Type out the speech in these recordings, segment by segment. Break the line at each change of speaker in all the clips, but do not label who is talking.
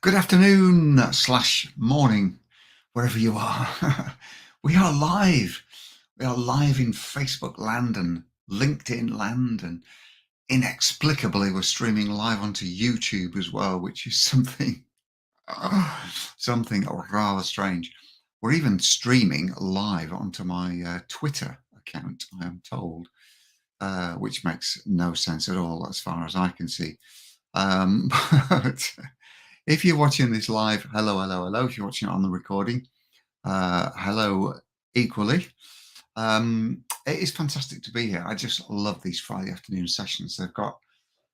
Good afternoon slash morning, wherever you are. We are live. We are live in Facebook land and LinkedIn land, and inexplicably we're streaming live onto YouTube as well, which is something rather strange. We're even streaming live onto my Twitter account, I am told, which makes no sense at all as far as I can see. But if you're watching this live, hello, hello, hello. If you're watching it on the recording, hello equally. It is fantastic to be here. I just love these Friday afternoon sessions. They've got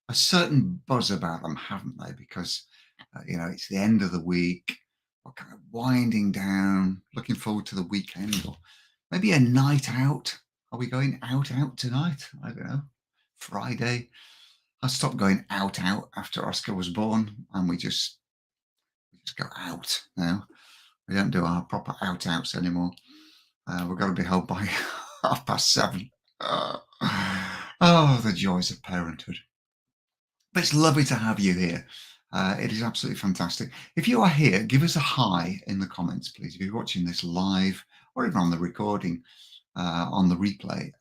a certain buzz about them, haven't they? Because, it's the end of the week. We're kind of winding down, looking forward to the weekend, or maybe a night out. Are we going out tonight? I don't know. Friday. I stopped going out after Oscar was born, and we just go out now. We don't do our proper outs anymore. We've got to be home by 7:30. Oh, the joys of parenthood. But it's lovely to have you here. It is absolutely fantastic. If you are here, give us a hi in the comments, please. If you're watching this live or even on the recording, on the replay,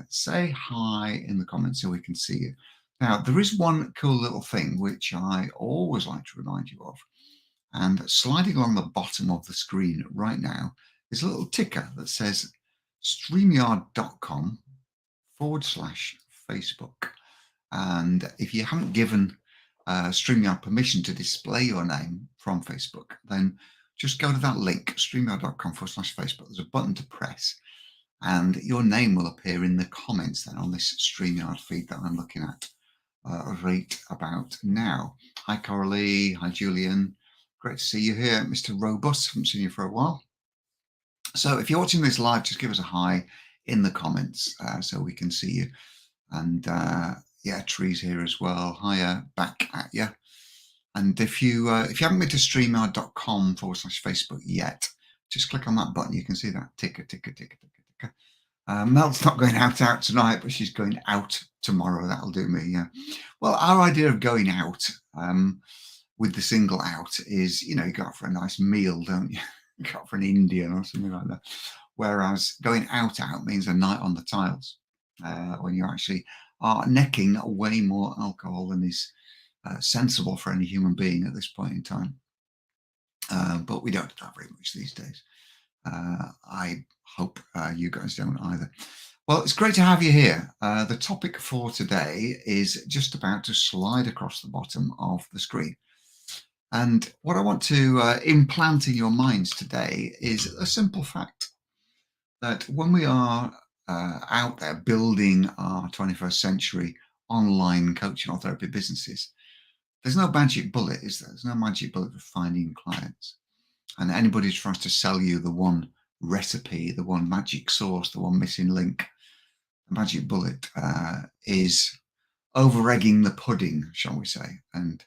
say hi in the comments so we can see you. Now, there is one cool little thing which I always like to remind you of. And sliding along the bottom of the screen right now is a little ticker that says streamyard.com/Facebook. And if you haven't given StreamYard permission to display your name from Facebook, then just go to that link, streamyard.com/Facebook. There's a button to press, and your name will appear in the comments then on this StreamYard feed that I'm looking at right about now. Hi, Coralie. Hi, Julian. Great to see you here, Mr. Robust. Haven't seen you for a while. So if you're watching this live, just give us a hi in the comments so we can see you. And Tree's here as well. Hiya, back at you. And if you haven't been to streamyard.com/Facebook yet, just click on that button. You can see that ticker. Mel's not going out tonight, but she's going out tomorrow. That'll do me. Yeah. Well, our idea of going out with the single out is, you go out for a nice meal, don't you? You go out for an Indian or something like that. Whereas going out means a night on the tiles when you actually are necking way more alcohol than is sensible for any human being at this point in time. But we don't do that very much these days. I hope you guys don't either. Well, it's great to have you here. The topic for today is just about to slide across the bottom of the screen. And what I want to implant in your minds today is a simple fact that when we are out there building our 21st century online coaching or therapy businesses, there's no magic bullet, is there? There's no magic bullet for finding clients. And anybody who tries to sell you the one recipe, the one magic sauce, the one missing link, the magic bullet is over-egging the pudding, shall we say. And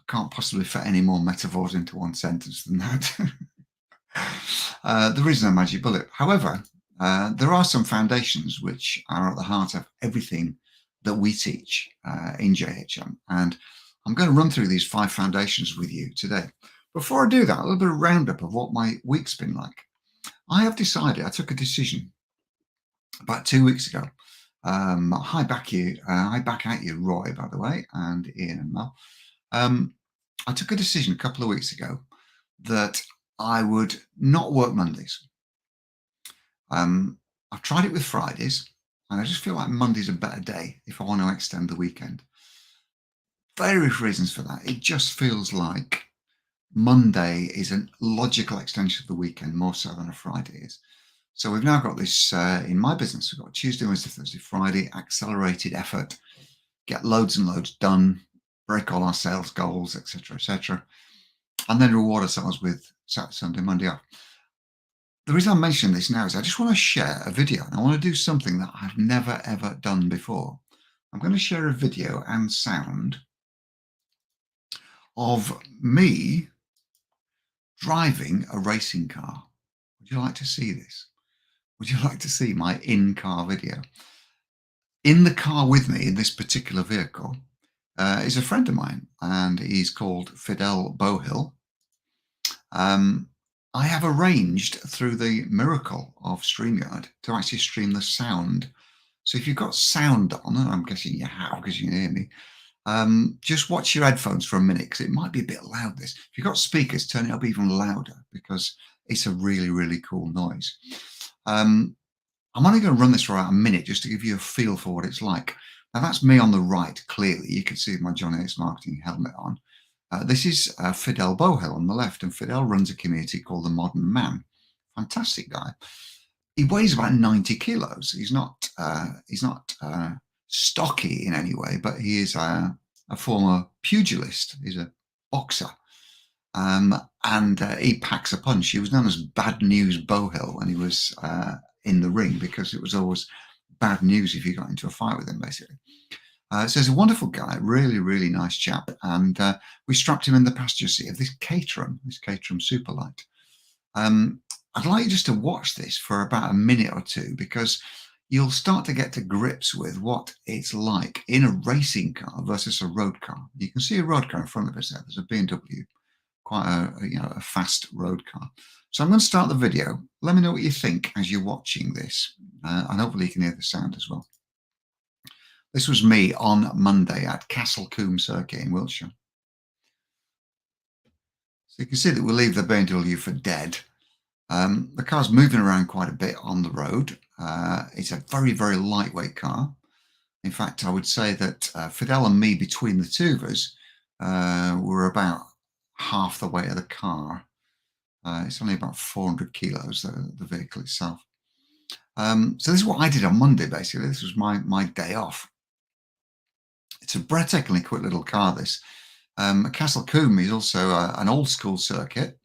can't possibly fit any more metaphors into one sentence than that. There is no magic bullet. However, there are some foundations which are at the heart of everything that we teach in JHM. And I'm going to run through these 5 foundations with you today. Before I do that, a little bit of roundup of what my week's been like. I took a decision about 2 weeks ago. Hi back at you, Roy, by the way, and Ian and Mel. I took a decision a couple of weeks ago that I would not work Mondays. I've tried it with Fridays, and I just feel like Monday's a better day if I want to extend the weekend. Various reasons for that. It just feels like Monday is a logical extension of the weekend, more so than a Friday is. So we've now got this in my business. We've got Tuesday, Wednesday, Thursday, Friday, accelerated effort, get loads and loads done, break all our sales goals, etc., and then reward ourselves with Saturday, Sunday, Monday off. The reason I'm mentioning this now is I just want to share a video, and I want to do something that I've never, ever done before. I'm going to share a video and sound of me driving a racing car. Would you like to see this? Would you like to see my in-car video? In the car with me in this particular vehicle is a friend of mine, and he's called Fidel Bohill. Um, I have arranged through the miracle of StreamYard to actually stream the sound. So if you've got sound on, and I'm guessing you have because you can hear me, just watch your headphones for a minute because it might be a bit loud. This, if you've got speakers, turn it up even louder because it's a really, really cool noise. I'm only going to run this for about a minute just to give you a feel for what it's like. Now that's me on the right, clearly. You can see my Jonny Marketing helmet on. This is Fidel Bohill on the left, and Fidel runs a community called The Modern Man. Fantastic guy. He weighs about 90 kilos. He's not stocky in any way, but he is a former pugilist. He's a boxer. And he packs a punch. He was known as Bad News Bohill when he was in the ring because it was always bad news if you got into a fight with him, basically. So he's a wonderful guy, really, really nice chap. And we strapped him in the passenger seat of this Caterham Superlight. I'd like you just to watch this for about a minute or two because you'll start to get to grips with what it's like in a racing car versus a road car. You can see a road car in front of us there. There's a BMW, quite a fast road car. So I'm going to start the video. Let me know what you think as you're watching this, and hopefully you can hear the sound as well. This was me on Monday at Castle Combe Circuit in Wiltshire. So you can see that we'll leave the BMW for dead. The car's moving around quite a bit on the road. It's a very, very lightweight car. In fact, I would say that Fidel and me, between the two of us, were about half the weight of the car. It's only about 400 kilos, the vehicle itself. So this is what I did on Monday, basically. This was my day off. It's a breathtakingly quick little car, this. Castle Combe is also an old school circuit.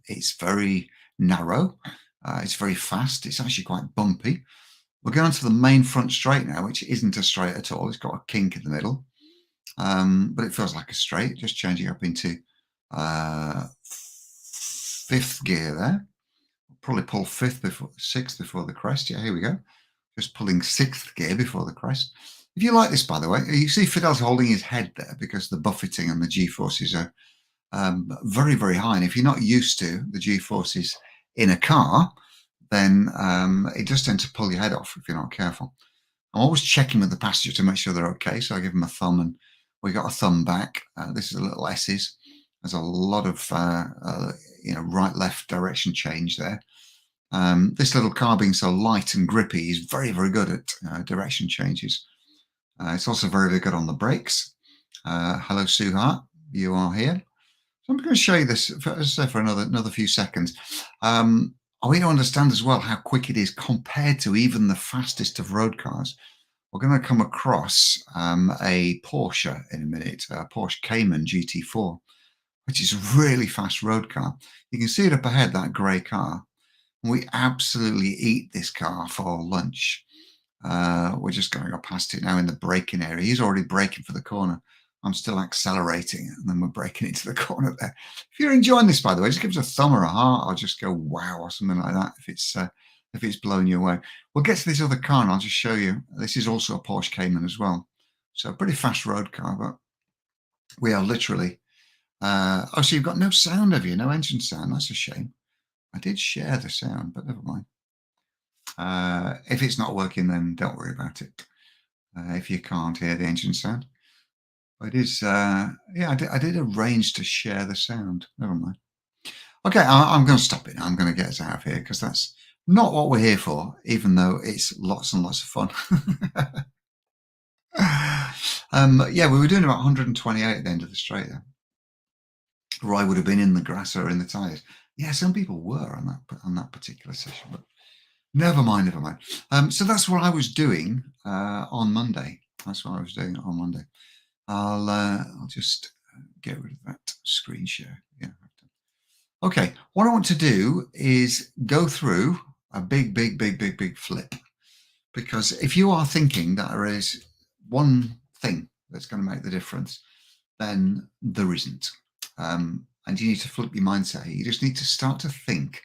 It's very narrow. It's very fast. It's actually quite bumpy. We're going to the main front straight now, which isn't a straight at all. It's got a kink in the middle, but it feels like a straight. Just changing up into fifth gear there. Probably pull sixth before the crest. Yeah, here we go. Just pulling sixth gear before the crest. If you like this, by the way, you see Fidel's holding his head there because the buffeting and the G-forces are very, very high. And if you're not used to the G-forces in a car, then it does tend to pull your head off if you're not careful. I'm always checking with the passenger to make sure they're okay. So I give them a thumb and we got a thumb back. This is a little S's. There's a lot of right-left direction change there. This little car being so light and grippy is very, very good at direction changes. It's also very, very good on the brakes. Hello, Suhart, you are here. So I'm going to show you this, as I say, for another few seconds. I want you to understand as well how quick it is compared to even the fastest of road cars. We're going to come across a Porsche in a minute, a Porsche Cayman GT4, which is a really fast road car. You can see it up ahead, that grey car. We absolutely eat this car for lunch. We're just going up past it now in the braking area. He's already braking for the corner. I'm still accelerating, and then we're braking into the corner there. If you're enjoying this, by the way, just give us a thumb or a heart, or just go wow or something like that if it's blowing you away. We'll get to this other car, and I'll just show you. This is also a Porsche Cayman as well, so a pretty fast road car. But we are literally. So you've got no sound, have you? No engine sound. That's a shame. I did share the sound, but never mind. If it's not working, then don't worry about it. If you can't hear the engine sound, it is. Yeah, I did arrange to share the sound. Never mind. Okay, I'm going to stop it now. I'm going to get us out of here because that's not what we're here for, even though it's lots and lots of fun. Yeah, we were doing about 128 at the end of the straight there. Or I would have been in the grass or in the tyres. Yeah, some people were on that particular session, but never mind. So that's what I was doing on Monday. I'll just get rid of that screen share. Yeah. Okay. What I want to do is go through a big flip, because if you are thinking that there is one thing that's going to make the difference, then there isn't. And you need to flip your mindset here. You just need to start to think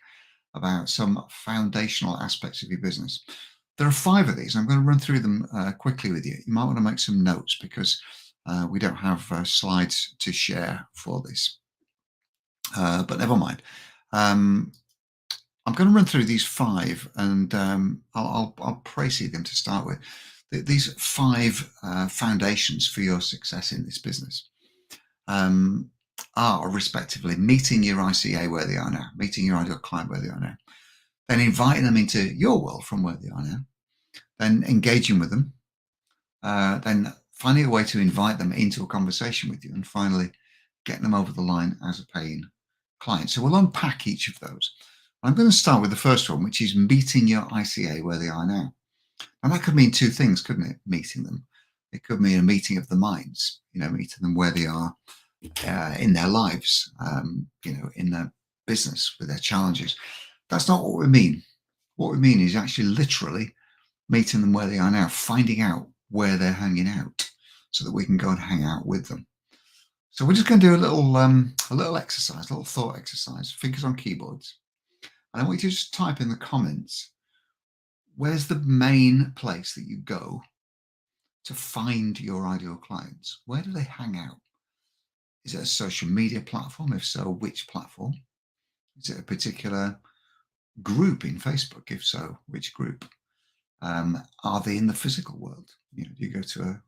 about some foundational aspects of your business. There are 5 of these. I'm going to run through them quickly with you. You might want to make some notes because we don't have slides to share for this. But never mind. Um, I'm going to run through these five, and I'll précis them to start with. These five foundations for your success in this business um, are respectively meeting your ICA where they are now, meeting your ideal client where they are now, then inviting them into your world from where they are now, then engaging with them, then finding a way to invite them into a conversation with you, and finally getting them over the line as a paying client. So we'll unpack each of those. I'm going to start with the first one, which is meeting your ICA where they are now. And that could mean two things, couldn't it? Meeting them. It could mean a meeting of the minds, meeting them where they are in their lives, in their business with their challenges. That's not what we mean. What we mean is actually literally meeting them where they are now, finding out where they're hanging out so that we can go and hang out with them. So we're just going to do a little exercise, a little thought exercise, fingers on keyboards. And I want you to just type in the comments, where's the main place that you go to find your ideal clients? Where do they hang out? Is it a social media platform? If so, which platform? Is it a particular group in Facebook? If so, which group? Are they in the physical world? Do you go to an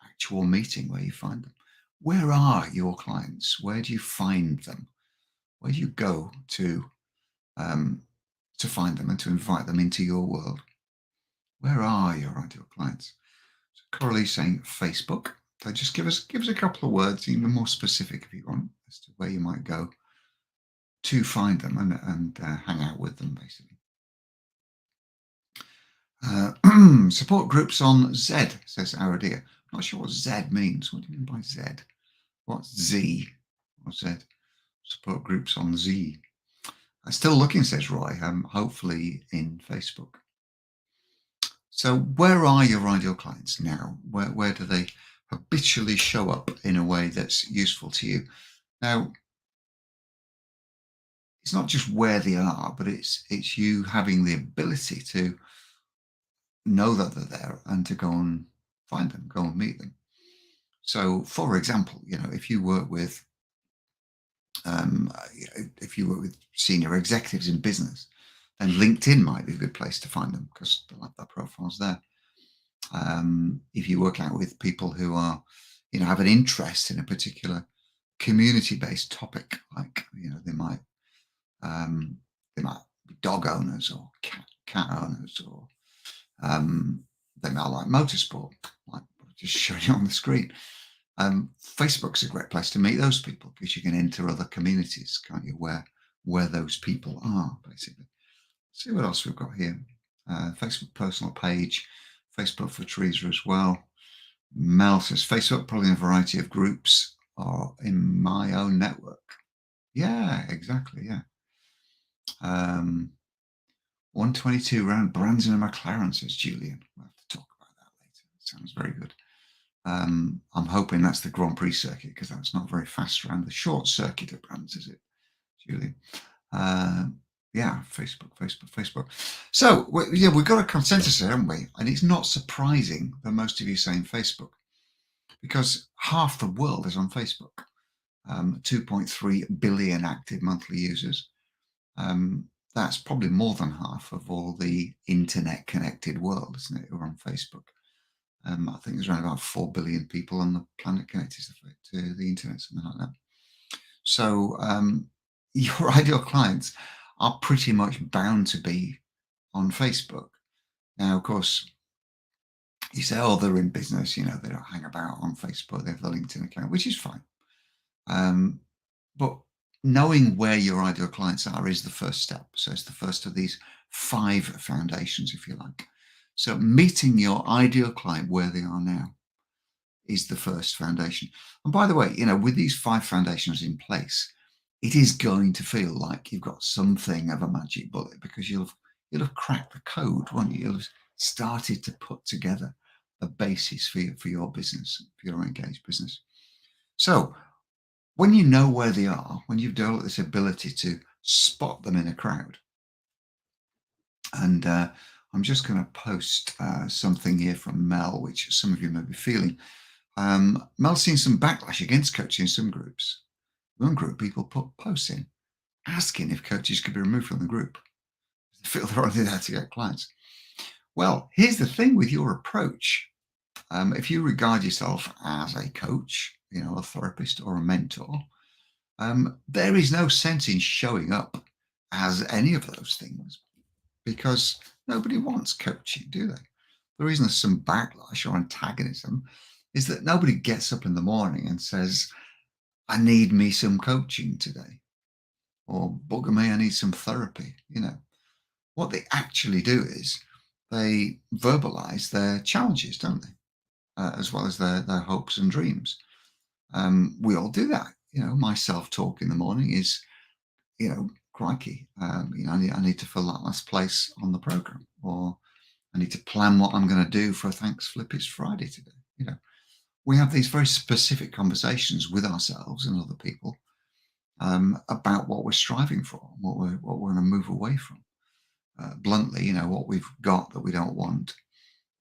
actual meeting where you find them? Where are your clients? Where do you find them? Where do you go to find them and to invite them into your world? Where are your ideal clients? So Coralie's saying Facebook. So just give us a couple of words, even more specific if you want, as to where you might go to find them and hang out with them, basically. Support groups on Z, says Aradia. I'm not sure what Z means. What do you mean by Z? What's Z? What's Z? Support groups on Z. Still looking, says Roy, hopefully in Facebook. So where are your ideal clients now? Where do they habitually show up in a way that's useful to you? Now, it's not just where they are, but it's you having the ability to know that they're there and to go and find them, go and meet them. So, for example, if you work with senior executives in business, then LinkedIn might be a good place to find them because they'll have their profiles there. If you work out with people who are, have an interest in a particular community-based topic, like they might be dog owners or cat owners, or they might like motorsport, like what I just showed you on the screen. Facebook's a great place to meet those people because you can enter other communities, can't you, where those people are, basically. Let's see what else we've got here. Facebook personal page, Facebook for Teresa as well. Mel says Facebook probably in a variety of groups or in my own network. Yeah, exactly. Yeah. 122 round Branson and McLaren, says Julian. We'll have to talk about that later. Sounds very good. I'm hoping that's the Grand Prix circuit because that's not very fast around the short circuit of Brands, is it, Julian? Yeah, Facebook. So we've got a consensus here, haven't we? And it's not surprising that most of you are saying Facebook because half the world is on Facebook. 2.3 billion active monthly users. That's probably more than half of all the internet connected world, isn't it, who are on Facebook. I think there's around about 4 billion people on the planet connected to the internet, something like that. So your ideal clients are pretty much bound to be on Facebook. Now, of course, you say, oh, they're in business, they don't hang about on Facebook, they have the LinkedIn account, which is fine. But knowing where your ideal clients are is the first step. So it's the first of these 5 foundations, if you like. So meeting your ideal client where they are now is the first foundation. And by the way, with these 5 foundations in place, it is going to feel like you've got something of a magic bullet because you'll have cracked the code, won't you? You'll have started to put together a basis for your business, for your engaged business. So when you know where they are, when you've developed this ability to spot them in a crowd, and I'm just going to post something here from Mel, which some of you may be feeling. Mel's seen some backlash against coaching in some groups. One group people put posts in asking if coaches could be removed from the group. They feel they're only there to get clients. Well, here's the thing with your approach. If you regard yourself as a coach, a therapist or a mentor, there is no sense in showing up as any of those things because nobody wants coaching, do they? The reason there's some backlash or antagonism is that nobody gets up in the morning and says, I need me some coaching today, or bugger me, I need some therapy. What they actually do is they verbalize their challenges, don't they? As well as their hopes and dreams. We all do that. My self-talk in the morning is, crikey, I need to fill that last place on the program, or I need to plan what I'm going to do for Thanks Flip It's Friday today. We have these very specific conversations with ourselves and other people about what we're striving for, what we're going to move away from. Bluntly, what we've got that we don't want,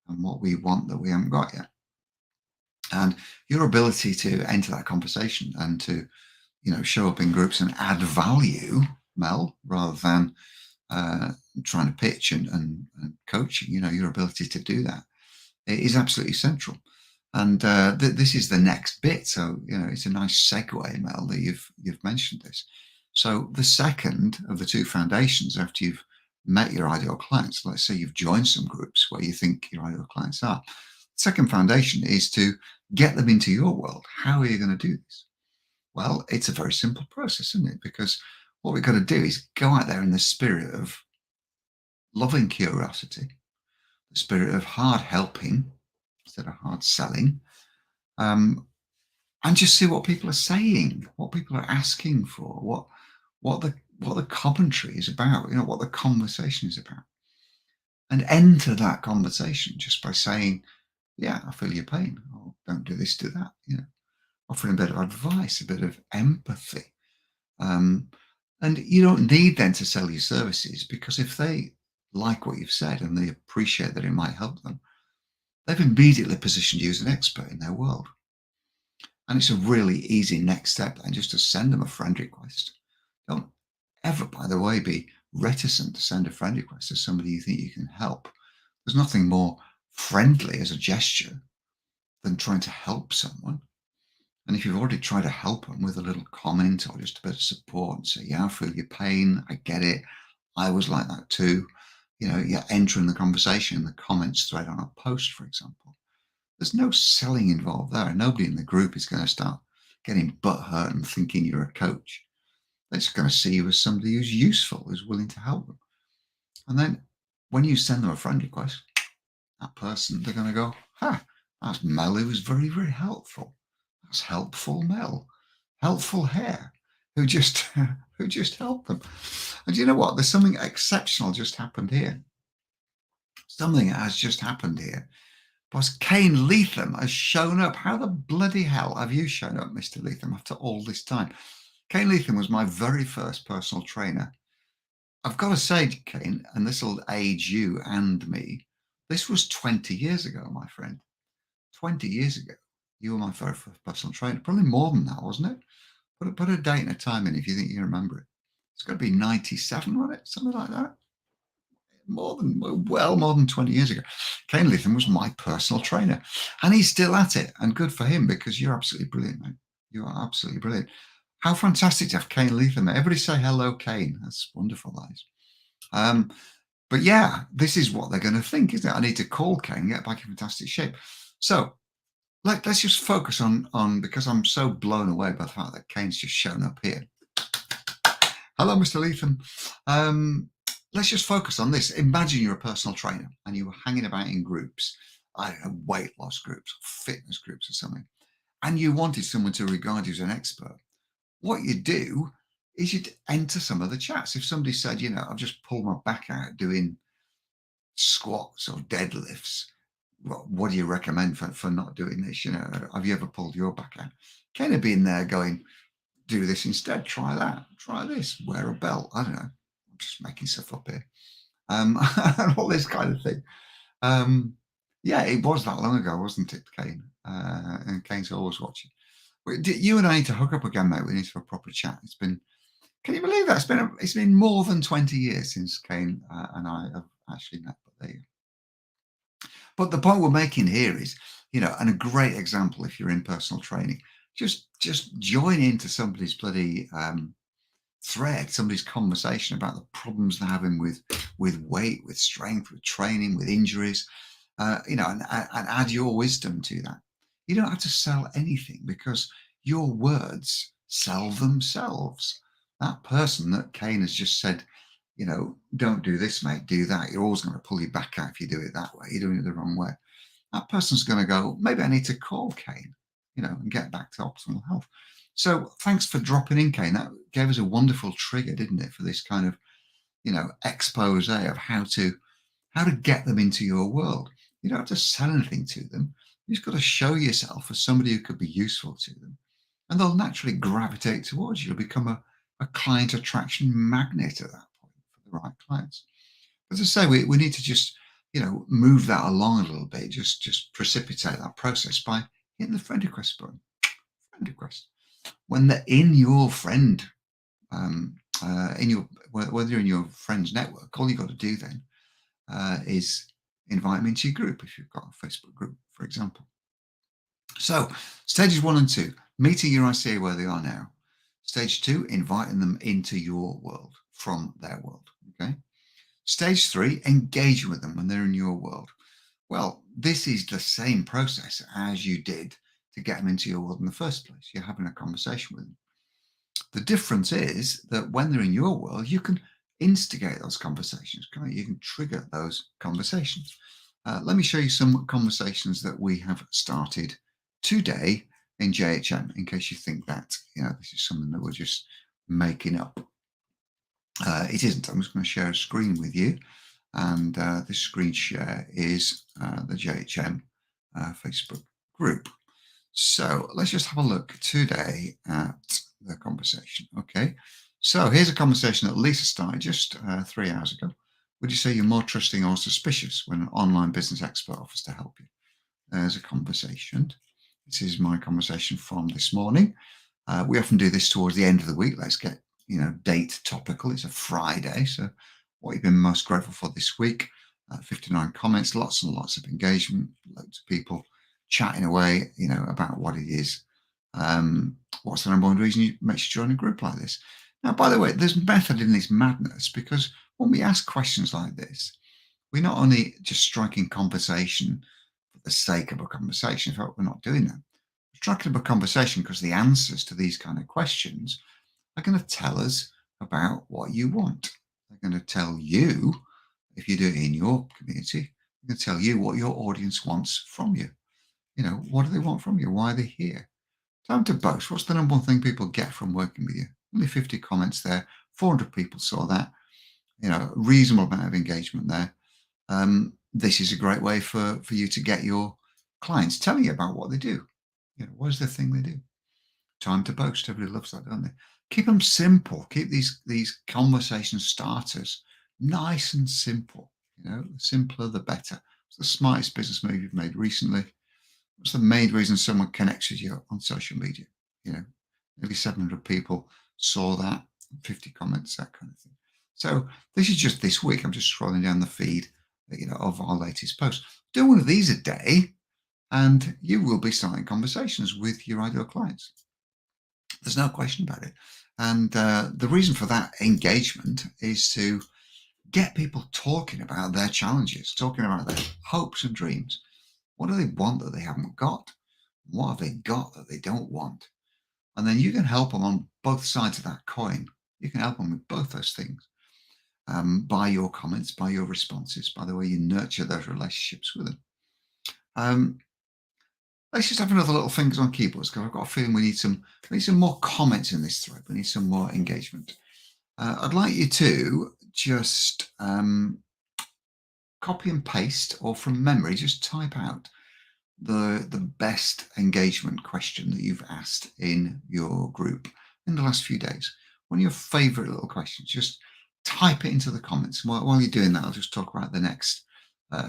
and what we want that we haven't got yet. And your ability to enter that conversation and to, show up in groups and add value, Mel, rather than trying to pitch and coaching, your ability to do that is absolutely central. And this is the next bit. So, it's a nice segue, Mel, that you've mentioned this. So the second of the two foundations after you've met your ideal clients, let's say you've joined some groups where you think your ideal clients are. Second foundation is to get them into your world. How are you going to do this? Well, it's a very simple process, isn't it? Because what we've got to do is go out there in the spirit of loving curiosity, the spirit of hard helping instead of hard selling, and just see what people are saying, what people are asking for, what the commentary is about, what the conversation is about, and enter that conversation just by saying, yeah, I feel your pain, or don't do this, do that, offering a bit of advice, a bit of empathy. And you don't need then to sell your services, because if they like what you've said and they appreciate that it might help them, they've immediately positioned you as an expert in their world. And it's a really easy next step then just to send them a friend request. Don't ever, by the way, be reticent to send a friend request to somebody you think you can help. There's nothing more friendly as a gesture than trying to help someone. And if you've already tried to help them with a little comment or just a bit of support and say, yeah, I feel your pain, I get it, I was like that too, you're entering the conversation, the comments thread on a post, for example. There's no selling involved there. Nobody in the group is going to start getting butthurt and thinking you're a coach. They're just going to see you as somebody who's useful, who's willing to help them. And then when you send them a friend request, that person, they're going to go, that's Mel who was very, very helpful. That's helpful Mel. Helpful hair who just helped them. And you know what? There's something exceptional just happened here. Something has just happened here. Because Kane Leatham has shown up. How the bloody hell have you shown up, Mr. Leatham, after all this time? Kane Leatham was my very first personal trainer. I've got to say, Kane, and this will age you and me, this was 20 years ago, my friend. 20 years ago. You were my very first personal trainer. Probably more than that, wasn't it? Put a date and a time in if you think you can remember it. It's got to be 97, wasn't it? Something like that. More than 20 years ago. Kane Leatham was my personal trainer. And he's still at it. And good for him, because you're absolutely brilliant, mate. You are absolutely brilliant. How fantastic to have Kane Leatham there. Everybody say hello, Kane. That's wonderful, that is. But yeah, this is what they're going to think, isn't it? I need to call Kane and get back in fantastic shape. So let's just focus on, because I'm so blown away by the fact that Kane's just shown up here. Hello, Mr. Leatham. Let's just focus on this. Imagine you're a personal trainer and you were hanging about in groups, I don't know, weight loss groups, fitness groups or something, and you wanted someone to regard you as an expert. What you do is you'd enter some of the chats. If somebody said, I've just pulled my back out doing squats or deadlifts, what do you recommend for not doing this? Have you ever pulled your back out? Kind of being there going, do this instead, try that, try this, wear a belt. I don't know. I'm just making stuff up here. And all this kind of thing. Yeah, it was that long ago, wasn't it, Kane? And Kane's always watching. You and I need to hook up again, mate. We need to have a proper chat. It's been, can you believe that? It's been more than 20 years since Kane and I have actually met. But there you go. But the point we're making here is, and a great example if you're in personal training, just join into somebody's bloody thread, somebody's conversation about the problems they're having with weight, with strength, with training, with injuries, and add your wisdom to that. You don't have to sell anything because your words sell themselves. That person that Kane has just said, don't do this, mate, do that. You're always going to pull you back out if you do it that way. You're doing it the wrong way. That person's going to go, maybe I need to call Kane, and get back to optimal health. So thanks for dropping in, Kane. That gave us a wonderful trigger, didn't it, for this kind of, expose of how to get them into your world. You don't have to sell anything to them. You just got to show yourself as somebody who could be useful to them. And they'll naturally gravitate towards you. You'll become a client attraction magnet at that point for the right clients. As I say, we need to just, move that along a little bit, just precipitate that process by hitting the friend request button. Friend request. When they're in your friend, whether you're in your friend's network, all you've got to do then is invite them into your group if you've got a Facebook group, for example. So stages 1 and 2, meeting your ICA where they are now. Stage 2, inviting them into your world from their world. Okay. Stage 3, engaging with them when they're in your world. Well, this is the same process as you did to get them into your world in the first place. You're having a conversation with them. The difference is that when they're in your world, you can instigate those conversations. You can trigger those conversations. Let me show you some conversations that we have started today in JHM, in case you think that this is something that we're just making up. It isn't. I'm just going to share a screen with you, and this screen share is the JHM Facebook group. So let's just have a look today at the conversation. Okay, so here's a conversation that Lisa started just 3 hours ago. Would you say you're more trusting or suspicious when an online business expert offers to help you? There's a conversation. This is my conversation from this morning. We often do this towards the end of the week. Let's get, date topical. It's a Friday. So what you've been most grateful for this week? 59 comments, lots and lots of engagement, loads of people chatting away, about what it is. What's the number one reason you make sure join a group like this? Now, by the way, there's method in this madness, because when we ask questions like this, we're not only just striking conversation for the sake of a conversation. In fact, we're not doing that. We're striking up a conversation because the answers to these kind of questions are going to tell us about what you want. They're going to tell you, if you do it in your community, they're going to tell you what your audience wants from you. What do they want from you? Why are they here? Time to boast. What's the number one thing people get from working with you? Only 50 comments there. 400 people saw that. Reasonable amount of engagement there. This is a great way for you to get your clients telling you about what they do. What is the thing they do? Time to boast. Everybody loves that, don't they? Keep them simple. Keep these conversation starters nice and simple. The simpler, the better. It's the smartest business move you've made recently. What's the main reason someone connects with you on social media? Nearly 700 people saw that, 50 comments, that kind of thing. So this is just this week. I'm just scrolling down the feed, of our latest post. Do one of these a day, and you will be starting conversations with your ideal clients. There's no question about it. And the reason for that engagement is to get people talking about their challenges, talking about their hopes and dreams. What do they want that they haven't got? What have they got that they don't want? And then you can help them on both sides of that coin. You can help them with both those things by your comments, by your responses, by the way you nurture those relationships with them. Let's just have another little fingers on keyboards, because I've got a feeling we need some more comments in this thread. We need some more engagement. I'd like you to just copy and paste, or from memory, just type out the best engagement question that you've asked in your group in the last few days. One of your favorite little questions, just type it into the comments. While you're doing that, I'll just talk about the next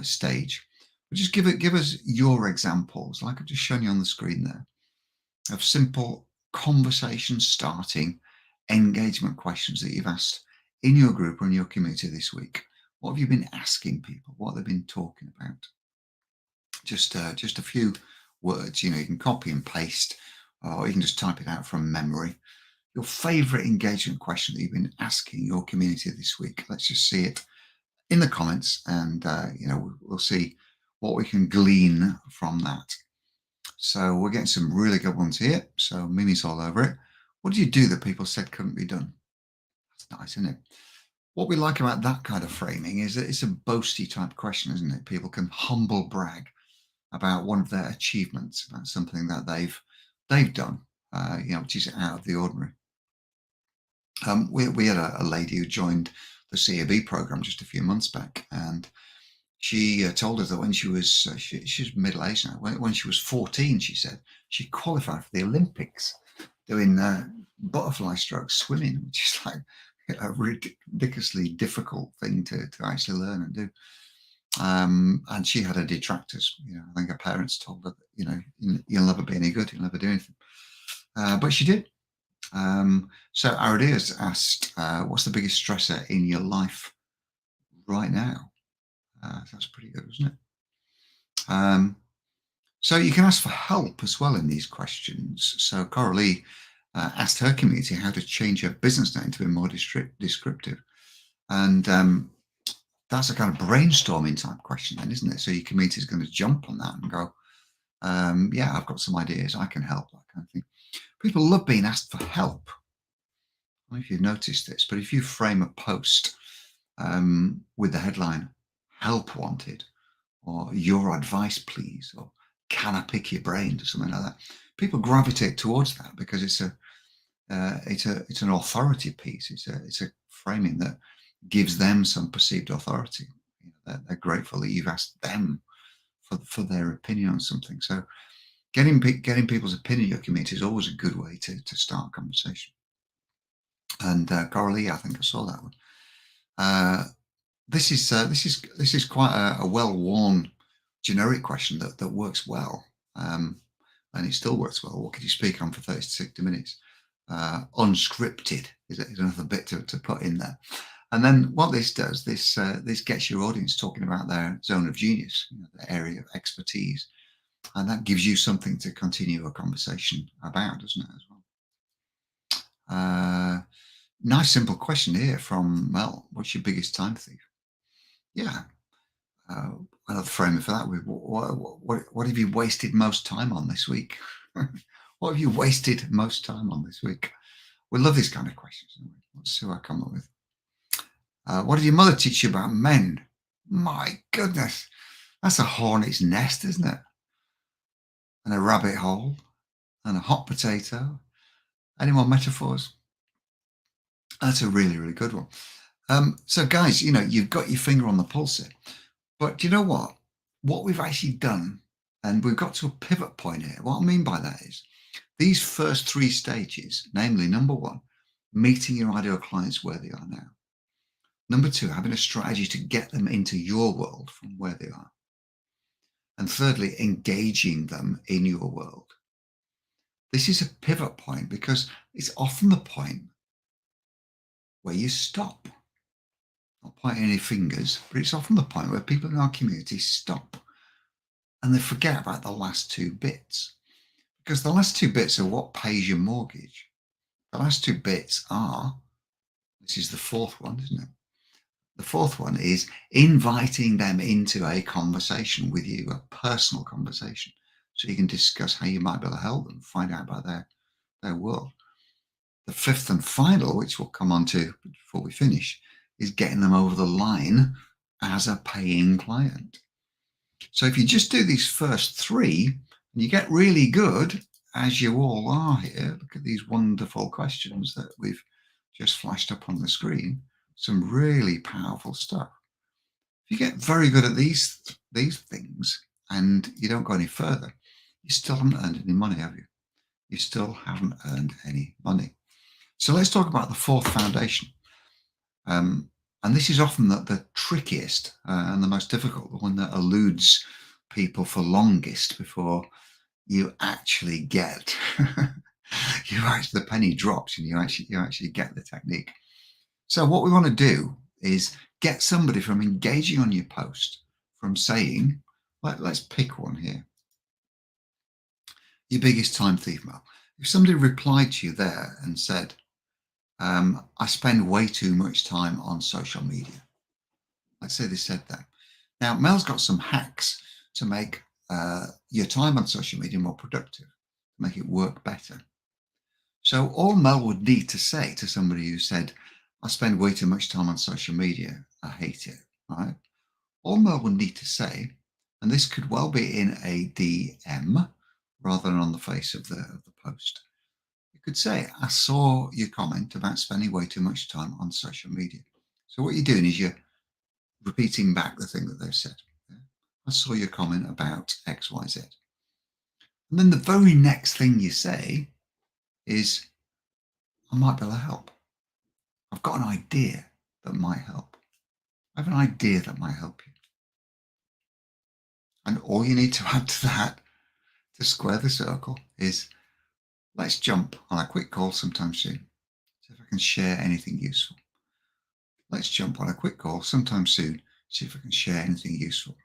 stage. But just give us your examples, like I've just shown you on the screen there. of simple conversation starting engagement questions that you've asked in your group or in your community this week. What have you been asking people? What have they been talking about? Just a few words. You can copy and paste, or you can just type it out from memory. Your favorite engagement question that you've been asking your community this week. Let's just see it in the comments, and we'll see what we can glean from that. So we're getting some really good ones here. So Mimi's all over it. What do you do that people said couldn't be done? That's nice, isn't it? What we like about that kind of framing is that it's a boasty type question, isn't it? People can humble brag about one of their achievements, about something that they've done, which is out of the ordinary. We had a lady who joined the CAB program just a few months back, and she told us that when she was she's middle aged now. When she was 14, she said she qualified for the Olympics doing butterfly strokes swimming, which is like a ridiculously difficult thing to actually learn and do. And she had her detractors. I think her parents told her that you'll never be any good, you'll never do anything. But she did. So Aridia's asked, what's the biggest stressor in your life right now? That's pretty good, isn't it? So you can ask for help as well in these questions. So Coralie asked her community how to change her business name to be more descriptive. And that's a kind of brainstorming type question then, isn't it? So your community is going to jump on that and go, yeah, I've got some ideas, I can help, that kind of thing. People love being asked for help. I don't know if you've noticed this, but if you frame a post with the headline, help wanted, or your advice please, or can I pick your brain, or something like that, people gravitate towards that because it's an authority piece. It's a framing that gives them some perceived authority. They're grateful that you've asked them for their opinion on something. So getting people's opinion in your community is always a good way to start a conversation. And Coralie, I think I saw that one. This is quite a well-worn generic question that works well, and it still works well. What could you speak on for 30 to 60 minutes? Unscripted is another bit to put in there. And then what this does, this gets your audience talking about their zone of genius, their area of expertise, and that gives you something to continue a conversation about, doesn't it, as well? Nice simple question here from Mel. What's your biggest time thief? Yeah. Another framing for that. What have you wasted most time on this week? What have you wasted most time on this week? We love these kind of questions. Let's see what I come up with. What did your mother teach you about men? My goodness, that's a hornet's nest, isn't it? And a rabbit hole and a hot potato. Any more metaphors? That's a really, really good one. So guys, you've got your finger on the pulse here. But do you know what? What we've actually done, and we've got to a pivot point here. What I mean by that is these first three stages, namely, number one, meeting your ideal clients where they are now. Number two, having a strategy to get them into your world from where they are. And thirdly, engaging them in your world. This is a pivot point because it's often the point where you stop. Not pointing any fingers, but it's often the point where people in our community stop and they forget about the last two bits. Because the last two bits are what pays your mortgage. The last two bits are, this is the fourth one, isn't it? The fourth one is inviting them into a conversation with you, a personal conversation, so you can discuss how you might be able to help them find out about their world. The fifth and final, which we'll come on to before we finish, is getting them over the line as a paying client. So if you just do these first three and you get really good, as you all are here, look at these wonderful questions that we've just flashed up on the screen, some really powerful stuff. If you get very good at these things and you don't go any further, you still haven't earned any money, have you? You still haven't earned any money. So let's talk about the fourth foundation. And this is often the trickiest and the most difficult, the one that eludes people for longest before you actually get the penny drops and you actually get the technique. So what we want to do is get somebody from engaging on your post, from saying, let's pick one here, your biggest time thief, Mel. If somebody replied to you there and said, I spend way too much time on social media. Let's say they said that. Now, Mel's got some hacks to make your time on social media more productive, to make it work better. So all Mel would need to say to somebody who said, I spend way too much time on social media, I hate it, right? All Mel would need to say, and this could well be in a DM rather than on the face of the post. You could say, I saw your comment about spending way too much time on social media. So what you're doing is you're repeating back the thing that they've said. I saw your comment about X, Y, Z. And then the very next thing you say is, I might be able to help. I've got an idea that might help. I have an idea that might help you. And all you need to add to that to square the circle is, let's jump on a quick call sometime soon. See if I can share anything useful. Let's jump on a quick call sometime soon. See if I can share anything useful.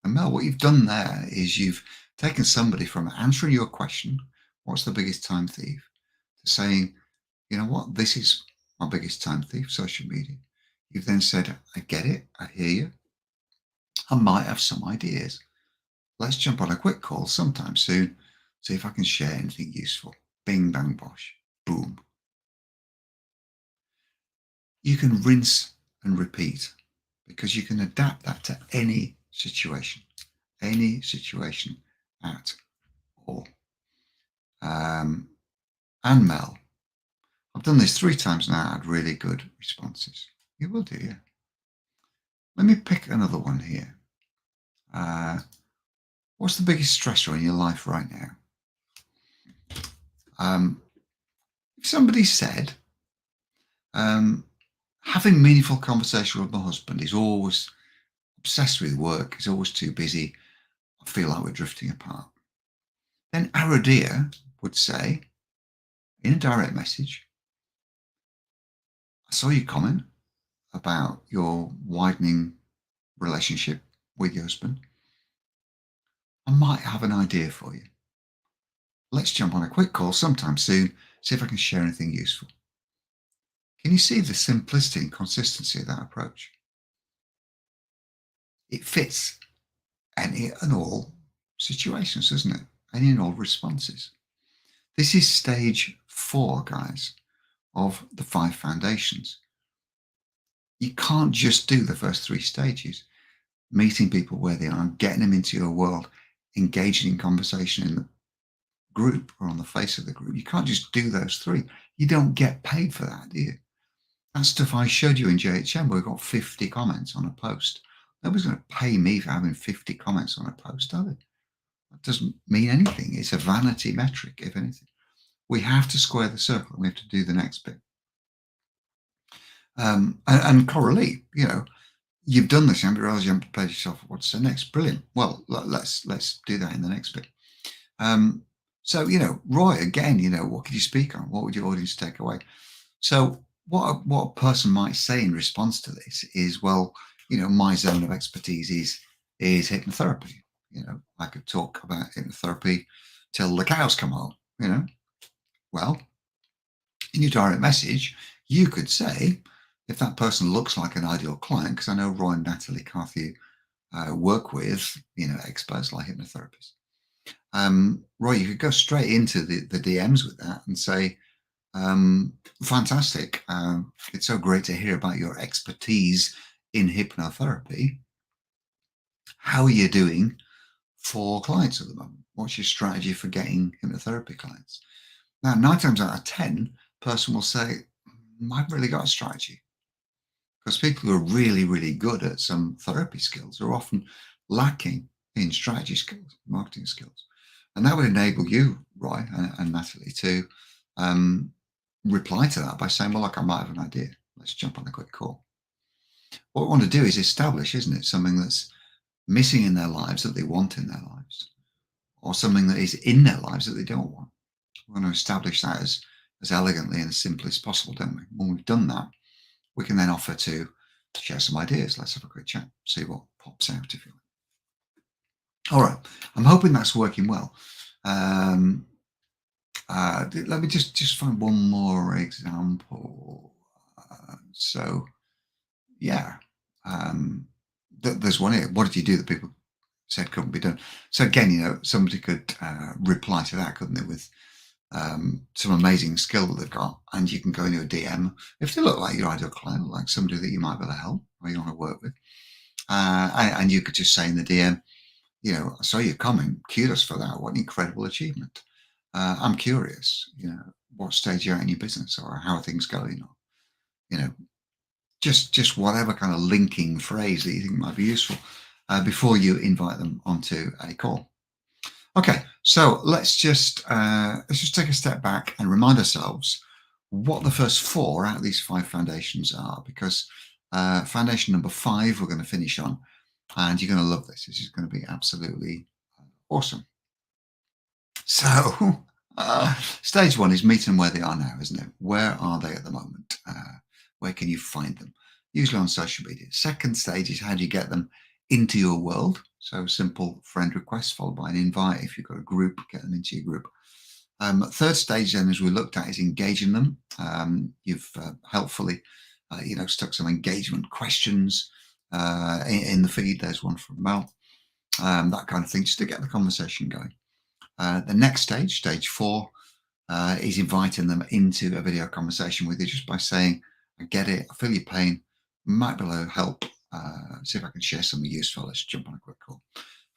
And Mel, what you've done there is you've taken somebody from answering your question, what's the biggest time thief, to saying, you know what, this is my biggest time thief, social media. You've then said, I get it, I hear you. I might have some ideas. Let's jump on a quick call sometime soon, see if I can share anything useful. Bing, bang, bosh, boom. You can rinse and repeat because you can adapt that to any situation at all. And Mel, I've done this 3 times now, I had really good responses. You will do, yeah. Let me pick another one here. What's the biggest stressor in your life right now? If somebody said, having meaningful conversation with my husband, is always obsessed with work, he's always too busy, I feel like we're drifting apart. Then Aradia would say, in a direct message, I saw your comment about your widening relationship with your husband. I might have an idea for you. Let's jump on a quick call sometime soon, see if I can share anything useful. Can you see the simplicity and consistency of that approach? It fits any and all situations, doesn't it? Any and all responses. This is stage 4, guys, of the 5 foundations. You can't just do the first 3 stages, meeting people where they are, getting them into your world, engaging in conversation in the group or on the face of the group. You can't just do those 3. You don't get paid for that, do you? That stuff I showed you in JHM, where we got 50 comments on a post. Nobody's going to pay me for having 50 comments on a post, are they? That doesn't mean anything. It's a vanity metric, if anything. We have to square the circle and we have to do the next bit. And correlate, you've done this, you haven't prepared yourself for what's the next. Brilliant. Well, let's do that in the next bit. So, Roy, again, what could you speak on? What would your audience take away? So what a person might say in response to this is, well, my zone of expertise is hypnotherapy. I could talk about hypnotherapy till the cows come home, Well, in your direct message, you could say, if that person looks like an ideal client, because I know Roy and Natalie Carthew work with, experts like hypnotherapists. Roy, you could go straight into the DMs with that and say, fantastic. It's so great to hear about your expertise in hypnotherapy. How are you doing for clients at the moment? What's your strategy for getting hypnotherapy clients? Now, 9 times out of 10, person will say, I've really got a strategy. Because people who are really, really good at some therapy skills are often lacking in strategy skills, marketing skills. And that would enable you, Roy and Natalie, to reply to that by saying, well, look, I might have an idea. Let's jump on a quick call. What we want to do is establish, isn't it, something that's missing in their lives that they want in their lives, or something that is in their lives that they don't want. We want to establish that as elegantly and as simply as possible, don't we? When we've done that, we can then offer to share some ideas. Let's have a quick chat, see what pops out, if you like. All right, I'm hoping that's working well. Let me just find one more example. So, yeah, there's one here. What did you do that people said couldn't be done? So again, somebody could reply to that, couldn't they, with some amazing skill that they've got, and you can go into a DM if they look like your ideal client, like somebody that you might be able to help or you want to work with, and you could just say in the DM, I saw your comment. Kudos for that. What an incredible achievement. I'm curious, what stage you're at in your business, or how are things going, or just whatever kind of linking phrase that you think might be useful before you invite them onto a call. Okay, so let's just take a step back and remind ourselves what the first 4 out of these 5 foundations are, because foundation number 5 we're going to finish on, and you're going to love this. This is going to be absolutely awesome. So, stage 1 is meeting them where they are now, isn't it? Where are they at the moment? Where can you find them? Usually on social media. Second stage is how do you get them into your world? So simple friend request followed by an invite. If you've got a group, get them into your group. Third stage then, as we looked at, is engaging them. You've helpfully, stuck some engagement questions in the feed. There's one from Mel. That kind of thing, just to get the conversation going. The next stage, stage 4, is inviting them into a video conversation with you just by saying, I get it, I feel your pain, might be able to help, see if I can share something useful. Let's jump on a quick call.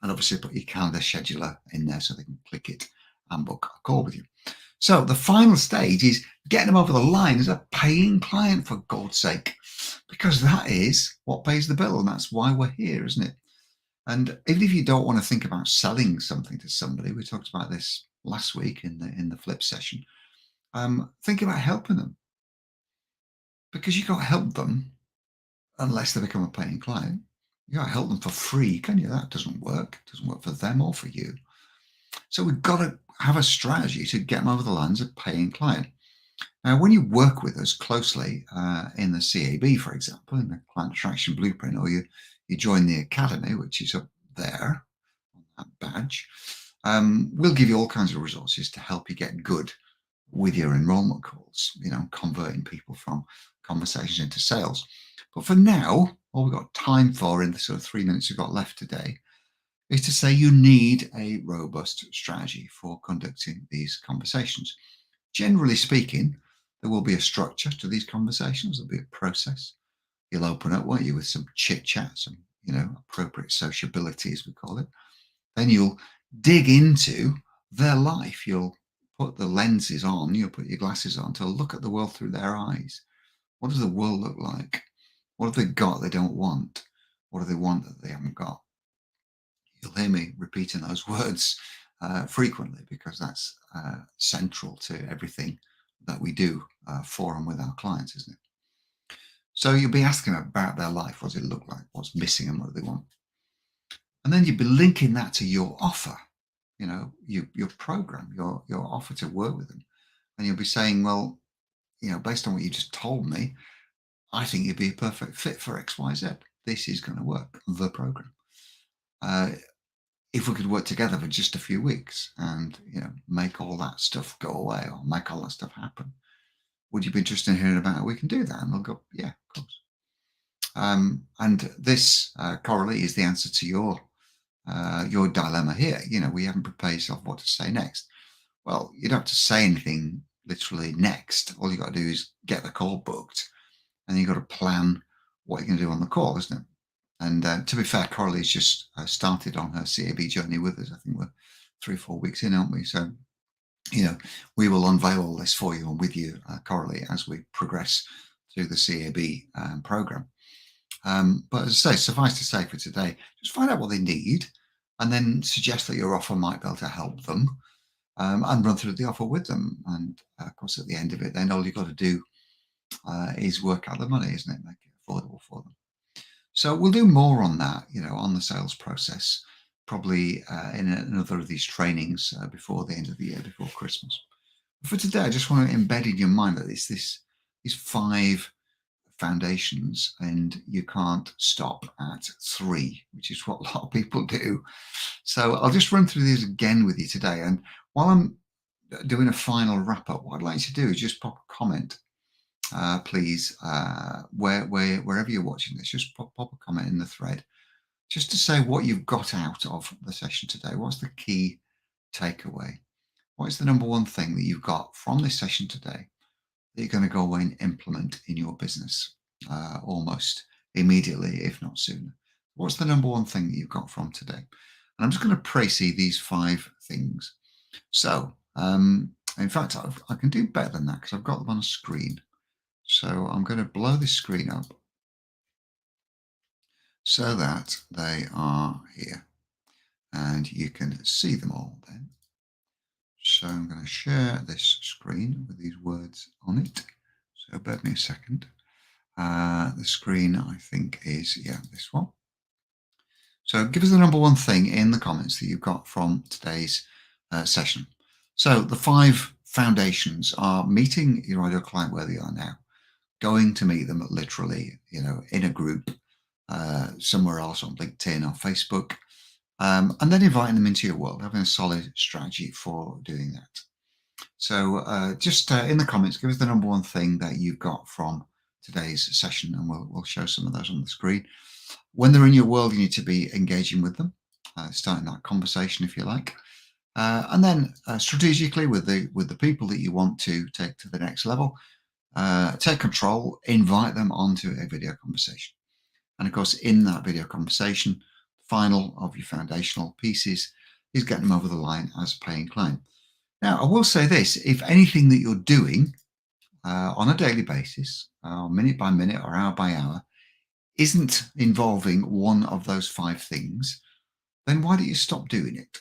And obviously put your calendar scheduler in there so they can click it and book a call with you. So the final stage is getting them over the line as a paying client, for God's sake, because that is what pays the bill, and that's why we're here, isn't it? And even if you don't want to think about selling something to somebody, we talked about this last week in the flip session. Think about helping them, because you can't help them unless they become a paying client. You can't help them for free, can you? That doesn't work. It doesn't work for them or for you. So we've got to have a strategy to get them over the line as a paying client. Now, when you work with us closely in the CAB, for example, in the Client Attraction Blueprint, or you join the Academy, which is up there on that badge, we'll give you all kinds of resources to help you get good with your enrollment calls, converting people from conversations into sales. But for now, all we've got time for in the sort of 3 minutes we've got left today is to say you need a robust strategy for conducting these conversations. Generally speaking, there will be a structure to these conversations. There'll be a process. You'll open up, won't you, with some chit chat, some, appropriate sociability, as we call it. Then you'll dig into their life. You'll put the lenses on, you'll put your glasses on to look at the world through their eyes. What does the world look like? What have they got they don't want? What do they want that they haven't got? You'll hear me repeating those words frequently, because that's central to everything that we do for and with our clients, isn't it? So you'll be asking about their life. What does it look like? What's missing and what do they want? And then you'll be linking that to your offer, your program, your offer to work with them. And you'll be saying, well, based on what you just told me, I think you'd be a perfect fit for XYZ. This is going to work, the program. If we could work together for just a few weeks and, make all that stuff go away or make all that stuff happen, would you be interested in hearing about how we can do that? And they'll go, yeah, of course. And this, Coralie, is the answer to your dilemma here. We haven't prepared yourself what to say next. Well, you don't have to say anything literally next. All you got to do is get the call booked, and you've got to plan what you're going to do on the call, isn't it? And to be fair, Coralie's just started on her CAB journey with us. I think we're 3 or 4 weeks in, aren't we? So, we will unveil all this for you and with you, Coralie, as we progress through the CAB program. But as I say, suffice to say for today, just find out what they need and then suggest that your offer might be able to help them, and run through the offer with them. And of course, at the end of it, then all you've got to do is work out the money, isn't it? Make it affordable for them. So we'll do more on that, on the sales process. probably in another of these trainings before the end of the year, before Christmas. For today, I just want to embed in your mind that it's these 5 foundations, and you can't stop at 3, which is what a lot of people do. So I'll just run through these again with you today. And while I'm doing a final wrap up, what I'd like you to do is just pop a comment, please, wherever you're watching this, just pop a comment in the thread, just to say what you've got out of the session today. What's the key takeaway? What is the number one thing that you've got from this session today that you're going to go away and implement in your business almost immediately, if not sooner? What's the number one thing that you've got from today? And I'm just going to précis these 5 things. So, in fact, I can do better than that because I've got them on a screen. So I'm going to blow this screen up so that they are here and you can see them all then. So I'm going to share this screen with these words on it. So bear with me a second. The screen, I think, is, this one. So give us the number one thing in the comments that you've got from today's session. So the 5 foundations are meeting your ideal client where they are now, going to meet them literally, in a group, somewhere else on LinkedIn or Facebook, and then inviting them into your world, having a solid strategy for doing that. So just in the comments, give us the number one thing that you've got from today's session, and we'll show some of those on the screen. When they're in your world, you need to be engaging with them, starting that conversation, if you like, and then strategically with the people that you want to take to the next level, take control, invite them onto a video conversation. And of course, in that video conversation, final of your foundational pieces is getting them over the line as a paying client. Now, I will say this: if anything that you're doing on a daily basis, minute by minute or hour by hour, isn't involving one of those 5 things, then why don't you stop doing it?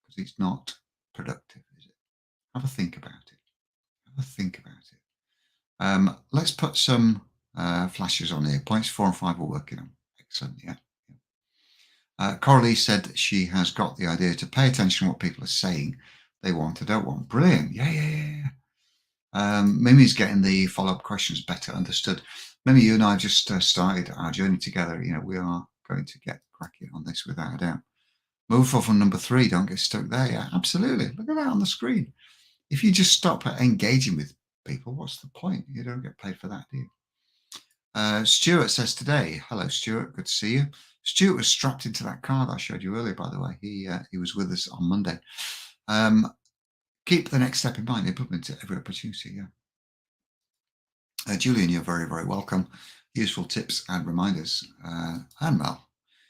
Because it's not productive, is it? Have a think about it. Have a think about it. Let's put some flashes on here. Points 4 and 5 we're working on. Excellent, yeah. Coralie said she has got the idea to pay attention to what people are saying they want or don't want. Brilliant. Yeah. Mimi's getting the follow-up questions better understood. Mimi, you and I just started our journey together. We are going to get cracking on this without a doubt. Move off on number 3. Don't get stuck there. Yeah, absolutely. Look at that on the screen. If you just stop engaging with people, what's the point? You don't get paid for that, do you? Stuart says today, hello, Stuart. Good to see you. Stuart was strapped into that car that I showed you earlier, by the way. He was with us on Monday. Keep the next step in mind. Implement it every opportunity. Yeah. Julian, you're very, very welcome. Useful tips and reminders. And Mel,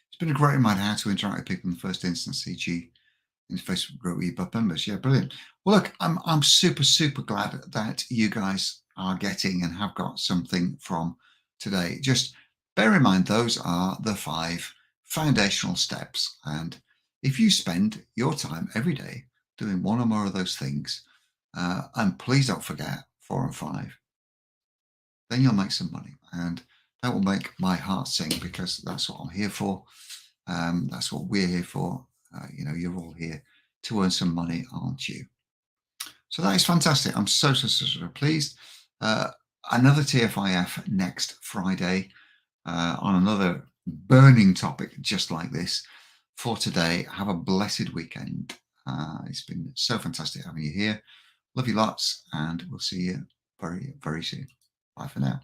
it's been a great reminder how to interact with people in the first instance, e.g. in the Facebook group with your members. Yeah, brilliant. Well, look, I'm super, super glad that you guys are getting and have got something from today. Just bear in mind, those are the 5 foundational steps. And if you spend your time every day doing one or more of those things, and please don't forget 4 and 5, then you'll make some money. And that will make my heart sing, because that's what I'm here for. That's what we're here for. You're all here to earn some money, aren't you? So that is fantastic. I'm so pleased. Another TFIF next Friday on another burning topic just like this. For today, have a blessed weekend. It's been so fantastic having you here. Love you lots, and we'll see you very, very soon. Bye for now.